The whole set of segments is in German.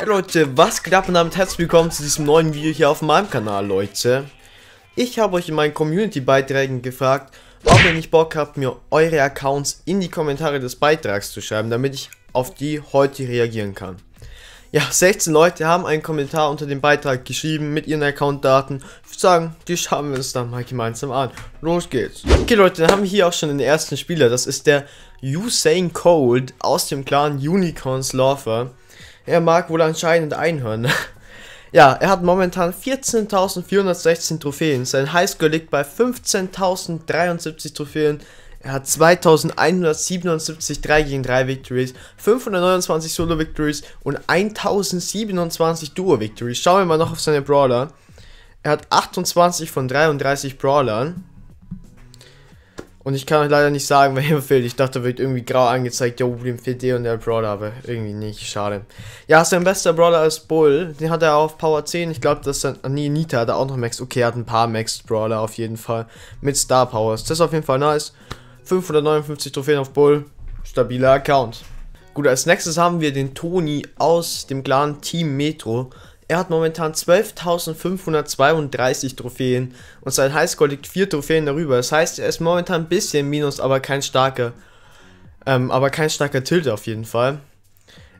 Hey Leute, was geht ab und damit herzlich willkommen zu diesem neuen Video hier auf meinem Kanal, Leute. Ich habe euch in meinen Community-Beiträgen gefragt, ob ihr nicht Bock habt, mir eure Accounts in die Kommentare des Beitrags zu schreiben, damit ich auf die heute reagieren kann. Ja, 16 Leute haben einen Kommentar unter dem Beitrag geschrieben mit ihren Accountdaten. Ich würde sagen, die schauen wir uns dann mal gemeinsam an. Los geht's. Okay Leute, dann haben wir hier auch schon den ersten Spieler. Das ist der Usain Cold aus dem Clan Unicorns Lover. Er mag wohl anscheinend Einhörner. Ja, er hat momentan 14.416 Trophäen. Sein Highscore liegt bei 15.073 Trophäen. Er hat 2.177 3 gegen 3 Victories, 529 Solo Victories und 1.027 Duo Victories. Schauen wir mal noch auf seine Brawler. Er hat 28 von 33 Brawlern. Und ich kann euch leider nicht sagen, wer ihm fehlt. Ich dachte, da wird irgendwie grau angezeigt, jo, dem fehlt der und der Brawler, aber irgendwie nicht, schade. Ja, sein bester Brawler ist Bull. Den hat er auf Power 10. Ich glaube, das ist nee, Nita hat er auch noch Max. Okay, er hat ein paar Maxed Brawler auf jeden Fall. Mit Star Powers. Das ist auf jeden Fall nice. 559 Trophäen auf Bull. Stabiler Account. Gut, als nächstes haben wir den Toni aus dem Clan Team Metro. Er hat momentan 12.532 Trophäen und sein Highscore liegt 4 Trophäen darüber. Das heißt, er ist momentan ein bisschen minus, aber kein starker Tilde auf jeden Fall.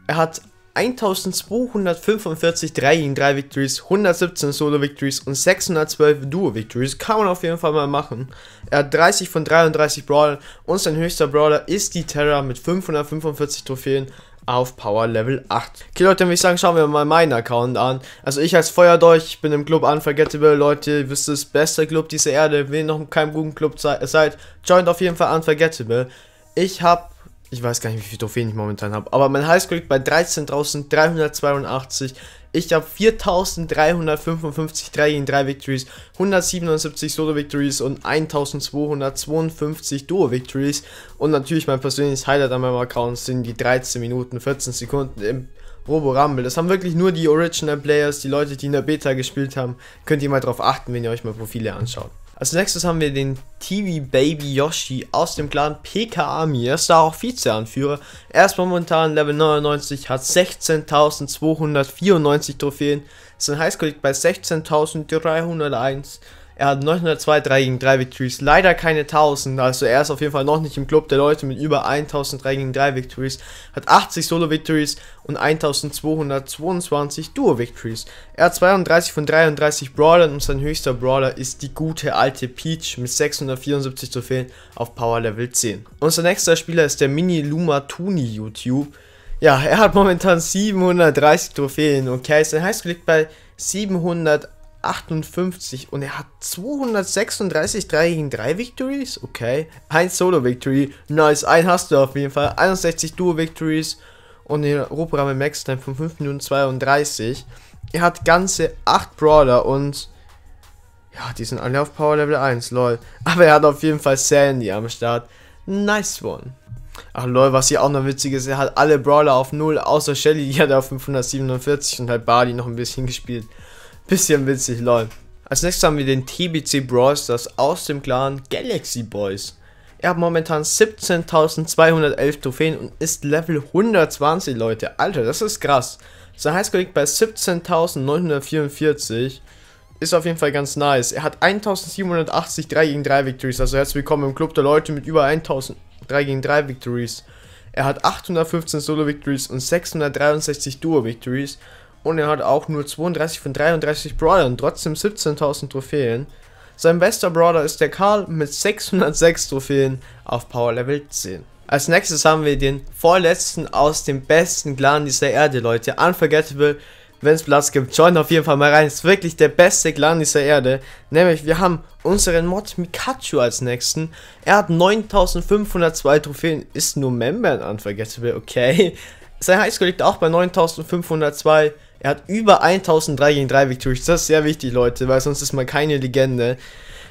Er hat 1245 3 gegen 3 Victories, 117 Solo Victories und 612 Duo Victories. Kann man auf jeden Fall mal machen. Er hat 30 von 33 Brawlern und sein höchster Brawler ist die Terra mit 545 Trophäen auf Power Level 8. Okay Leute, dann würde ich sagen, schauen wir mal meinen Account an. Also ich als Feuerdolch, ich bin im Club Unforgettable, Leute, ihr wisst es, bester Club dieser Erde. Wenn ihr noch in keinem guten Club seid, joint auf jeden Fall Unforgettable. Ich weiß gar nicht, wie viele Trophäen ich momentan habe, aber mein Highscore liegt bei 13.382. Ich habe 4.355 3 gegen 3 Victories, 177 Solo Victories und 1.252 Duo Victories. Und natürlich mein persönliches Highlight an meinem Account sind die 13 Minuten 14 Sekunden im Robo-Rumble. Das haben wirklich nur die Original Players, die Leute, die in der Beta gespielt haben. Könnt ihr mal drauf achten, wenn ihr euch mal Profile anschaut. Als nächstes haben wir den TV Baby Yoshi aus dem Clan PK Army. Er ist da auch Vize-Anführer. Er ist momentan Level 99, hat 16.294 Trophäen. Sein Highscore liegt bei 16.301. Er hat 902 3 gegen 3 Victories, leider keine 1000, also er ist auf jeden Fall noch nicht im Club der Leute mit über 1000 3 gegen 3 Victories, hat 80 Solo Victories und 1222 Duo Victories. Er hat 32 von 33 Brawlern und sein höchster Brawler ist die gute alte Peach mit 674 Trophäen auf Power Level 10. Unser nächster Spieler ist der Mini Luma Tuni YouTube. Ja, er hat momentan 730 Trophäen, okay, sein Highscore liegt bei 758 und er hat 236 3 gegen 3 Victories, okay, 1 Solo Victory, nice, einen hast du auf jeden Fall, 61 Duo Victories und den Roborahmen Max Time von 5 Minuten 32. Er hat ganze 8 Brawler und ja, die sind alle auf Power Level 1, lol, aber er hat auf jeden Fall Sandy am Start, nice one. Ach lol, was hier auch noch witzig ist, er hat alle Brawler auf 0, außer Shelly, die hat er auf 547 und halt Barley noch ein bisschen gespielt. Bisschen witzig, lol. Als nächstes haben wir den TBC Brawl Stars aus dem Clan Galaxy Boys. Er hat momentan 17.211 Trophäen und ist Level 120, Leute. Alter, das ist krass. Sein Highscore liegt bei 17.944. Ist auf jeden Fall ganz nice. Er hat 1.780 3 gegen 3 Victories. Also herzlich willkommen im Club der Leute mit über 1.000 3 gegen 3 Victories. Er hat 815 Solo Victories und 663 Duo Victories. Und er hat auch nur 32 von 33 Brawlern, trotzdem 17.000 Trophäen. Sein bester Brawler ist der Karl mit 606 Trophäen auf Power Level 10. Als nächstes haben wir den vorletzten aus dem besten Clan dieser Erde, Leute. Unforgettable, wenn es Platz gibt, join auf jeden Fall mal rein. Ist wirklich der beste Clan dieser Erde. Nämlich, wir haben unseren Mod Mikachu als nächsten. Er hat 9.502 Trophäen, ist nur Member in Unforgettable, okay. Sein Highscore liegt auch bei 9.502. Er hat über 1000 3 gegen 3 Victories. Das ist sehr wichtig, Leute, weil sonst ist man keine Legende.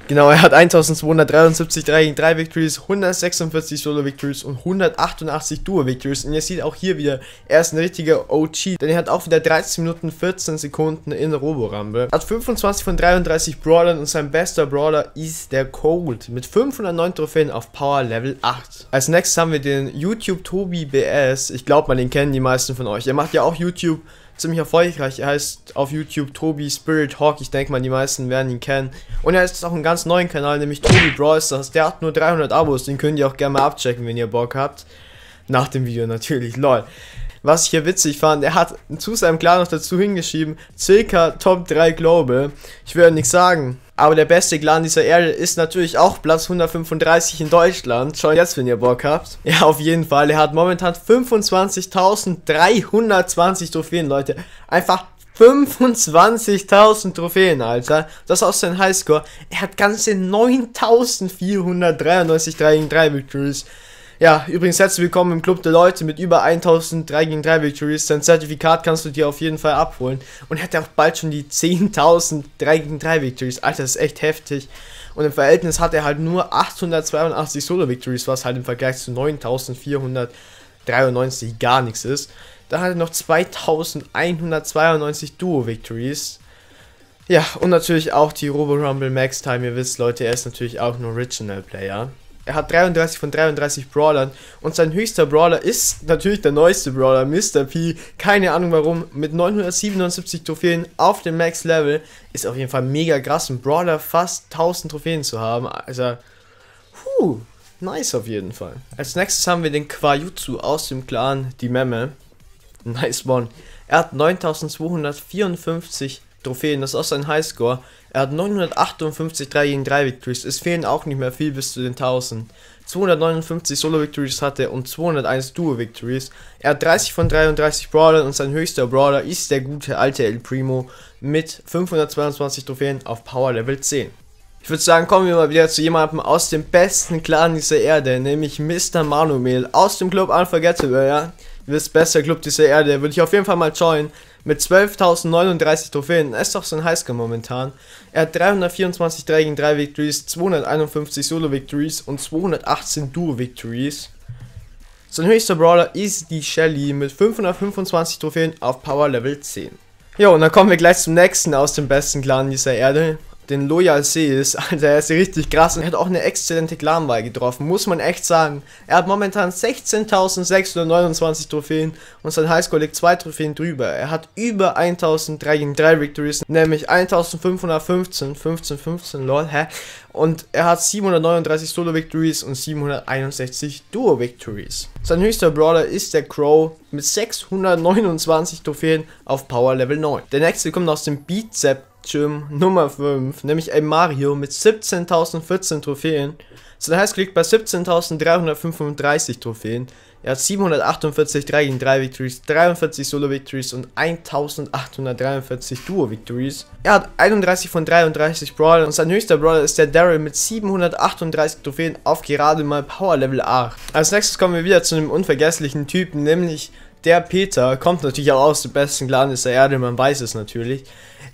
Genau, er hat 1273 3 gegen 3 Victories, 146 Solo Victories und 188 Duo Victories. Und ihr seht auch hier wieder, er ist ein richtiger OG, denn er hat auch wieder 13 Minuten 14 Sekunden in Robo-Rumble. Hat 25 von 33 Brawlern und sein bester Brawler ist der Cold mit 509 Trophäen auf Power Level 8. Als nächstes haben wir den YouTube Tobi BS. Ich glaube mal, den kennen die meisten von euch. Er macht ja auch YouTube. ziemlich erfolgreich. Er heißt auf YouTube Tobi Spirit Hawk. Ich denke mal, die meisten werden ihn kennen. Und er ist auch einen ganz neuen Kanal, nämlich Tobi Brawl Stars. Der hat nur 300 Abos, den könnt ihr auch gerne mal abchecken, wenn ihr Bock habt. Nach dem Video natürlich, lol. Was ich hier witzig fand, er hat zu seinem Clan noch dazu hingeschrieben, circa Top 3 Global. Ich will ja nichts sagen, aber der beste Clan dieser Erde ist natürlich auch Platz 135 in Deutschland. Schon jetzt, wenn ihr Bock habt. Ja, auf jeden Fall. Er hat momentan 25.320 Trophäen, Leute. Einfach 25.000 Trophäen, Alter. Das ist auch sein Highscore. Er hat ganze 9.493 3 gegen 3 Victories. Ja, übrigens herzlich willkommen im Club der Leute mit über 1000 3 gegen 3 Victories. Sein Zertifikat kannst du dir auf jeden Fall abholen. Und er hat ja auch bald schon die 10.000 3 gegen 3 Victories. Alter, das ist echt heftig. Und im Verhältnis hat er halt nur 882 Solo Victories, was halt im Vergleich zu 9.493 gar nichts ist. Dann hat er noch 2192 Duo Victories. Ja, und natürlich auch die Robo Rumble Max Time. Ihr wisst, Leute, er ist natürlich auch ein Original Player. Er hat 33 von 33 Brawlern und sein höchster Brawler ist natürlich der neueste Brawler, Mr. P. Keine Ahnung warum, mit 977 Trophäen auf dem Max Level. Ist auf jeden Fall mega krass, ein Brawler fast 1000 Trophäen zu haben. Also, nice auf jeden Fall. Als nächstes haben wir den Quajutsu aus dem Clan, die Memme. Nice one. Er hat 9254 Trophäen, das ist auch sein Highscore. Er hat 958 3 gegen 3 Victories. Es fehlen auch nicht mehr viel bis zu den 1000. 259 Solo Victories hat er und 201 Duo Victories. Er hat 30 von 33 Brawlern und sein höchster Brawler ist der gute alte El Primo mit 522 Trophäen auf Power Level 10. Ich würde sagen, kommen wir mal wieder zu jemandem aus dem besten Clan dieser Erde, nämlich Mr. Manuel aus dem Club Unforgettable, ja. Ihr wisst, bester Club dieser Erde, würde ich auf jeden Fall mal joinen. Mit 12.039 Trophäen, ist doch sein Highscore momentan. Er hat 324 3 gegen 3 Victories, 251 Solo Victories und 218 Duo Victories. Sein höchster Brawler ist die Shelly mit 525 Trophäen auf Power Level 10. Jo, und dann kommen wir gleich zum nächsten aus dem besten Clan dieser Erde. Den Loyal Seas, Alter, er ist richtig krass und er hat auch eine exzellente Clanwahl getroffen, muss man echt sagen. Er hat momentan 16.629 Trophäen und sein Highscore liegt 2 Trophäen drüber. Er hat über 1000 3 gegen 3 Victories, nämlich 1515, 15, lol, hä? Und er hat 739 Solo Victories und 761 Duo Victories. Sein höchster Brawler ist der Crow mit 629 Trophäen auf Power Level 9. Der nächste kommt aus dem Beat Nummer 5, nämlich ein Mario mit 17.014 Trophäen. Sein Highscore liegt bei 17.335 Trophäen. Er hat 748 3 gegen 3 Victories, 43 Solo Victories und 1843 Duo Victories. Er hat 31 von 33 Brawlern und sein höchster Brawler ist der Daryl mit 738 Trophäen auf gerade mal Power Level 8. Als nächstes kommen wir wieder zu einem unvergesslichen Typen, nämlich der Peter. Kommt natürlich auch aus dem besten Clan dieser Erde, man weiß es natürlich.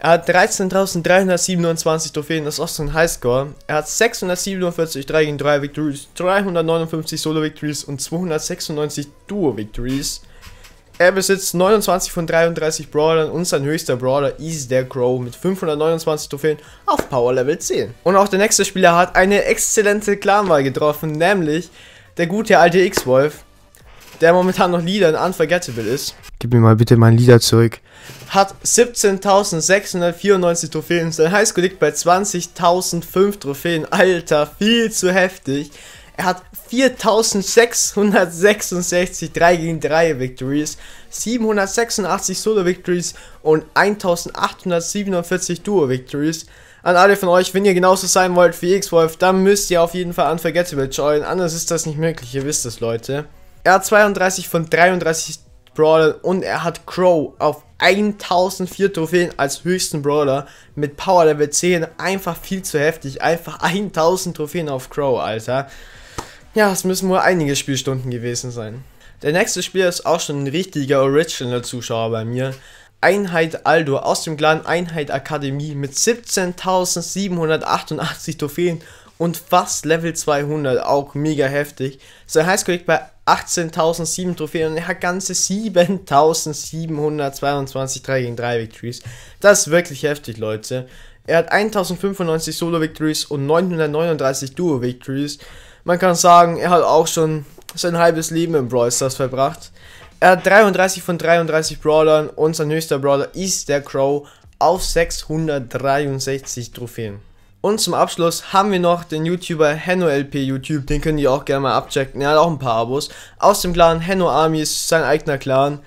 Er hat 13.327 Trophäen, das ist auch so ein Highscore. Er hat 647 3 gegen 3 Victories, 359 Solo Victories und 296 Duo Victories. Er besitzt 29 von 33 Brawlern und sein höchster Brawler ist der Crow mit 529 Trophäen auf Power Level 10. Und auch der nächste Spieler hat eine exzellente Clanwahl getroffen, nämlich der gute alte X-Wolf, der momentan noch Leader in Unforgettable ist. Gib mir mal bitte mein Leader zurück. Hat 17.694 Trophäen. Sein Highscore liegt bei 20.005 Trophäen. Alter, viel zu heftig. Er hat 4.666 3 gegen 3 Victories, 786 Solo Victories und 1.847 Duo Victories. An alle von euch, wenn ihr genauso sein wollt wie X-Wolf, dann müsst ihr auf jeden Fall Unforgettable joinen. Anders ist das nicht möglich, ihr wisst es, Leute. Er hat 32 von 33 Brawlern und er hat Crow auf 1004 Trophäen als höchsten Brawler mit Power Level 10. Einfach viel zu heftig. Einfach 1000 Trophäen auf Crow, Alter. Ja, es müssen wohl einige Spielstunden gewesen sein. Der nächste Spieler ist auch schon ein richtiger Original-Zuschauer bei mir. Einheit Aldo aus dem Clan Einheit Akademie mit 17.788 Trophäen und fast Level 200, auch mega heftig. Sein Highscore liegt bei 18.007 Trophäen und er hat ganze 7.722 3 gegen 3 Victories. Das ist wirklich heftig, Leute. Er hat 1.095 Solo Victories und 939 Duo Victories. Man kann sagen, er hat auch schon sein halbes Leben im Brawl Stars verbracht. Er hat 33 von 33 Brawlern und sein höchster Brawler ist der Crow auf 663 Trophäen. Und zum Abschluss haben wir noch den YouTuber HennoLP YouTube, den könnt ihr auch gerne mal abchecken, er hat auch ein paar Abos. Aus dem Clan Henno Army ist sein eigener Clan.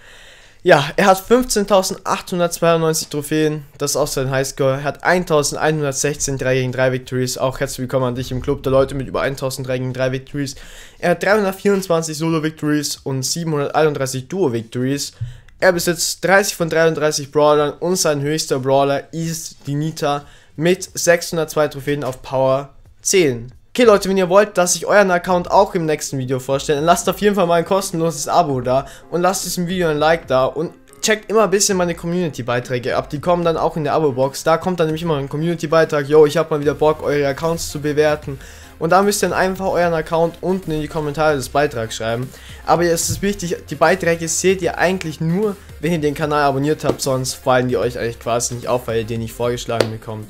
Ja, er hat 15.892 Trophäen, das ist auch sein Highscore. Er hat 1.116 3 gegen 3 Victories, auch herzlich willkommen an dich im Club der Leute mit über 1.000 3 gegen 3 Victories. Er hat 324 Solo Victories und 731 Duo Victories. Er besitzt 30 von 33 Brawlern und sein höchster Brawler ist die Nita mit 602 Trophäen auf Power 10. Okay Leute, wenn ihr wollt, dass ich euren Account auch im nächsten Video vorstelle, dann lasst auf jeden Fall mal ein kostenloses Abo da und lasst diesem Video ein Like da und checkt immer ein bisschen meine Community-Beiträge ab, die kommen dann auch in der Abo-Box, da kommt dann nämlich immer ein Community-Beitrag, yo, ich habe mal wieder Bock, eure Accounts zu bewerten und da müsst ihr dann einfach euren Account unten in die Kommentare des Beitrags schreiben, aber jetzt ist wichtig, die Beiträge seht ihr eigentlich nur, wenn ihr den Kanal abonniert habt, sonst fallen die euch eigentlich quasi nicht auf, weil ihr den nicht vorgeschlagen bekommt.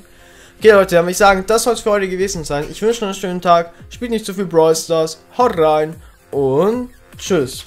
Okay Leute, dann würde ich sagen, das soll es für heute gewesen sein. Ich wünsche euch einen schönen Tag, spielt nicht zu viel Brawl Stars, haut rein und tschüss.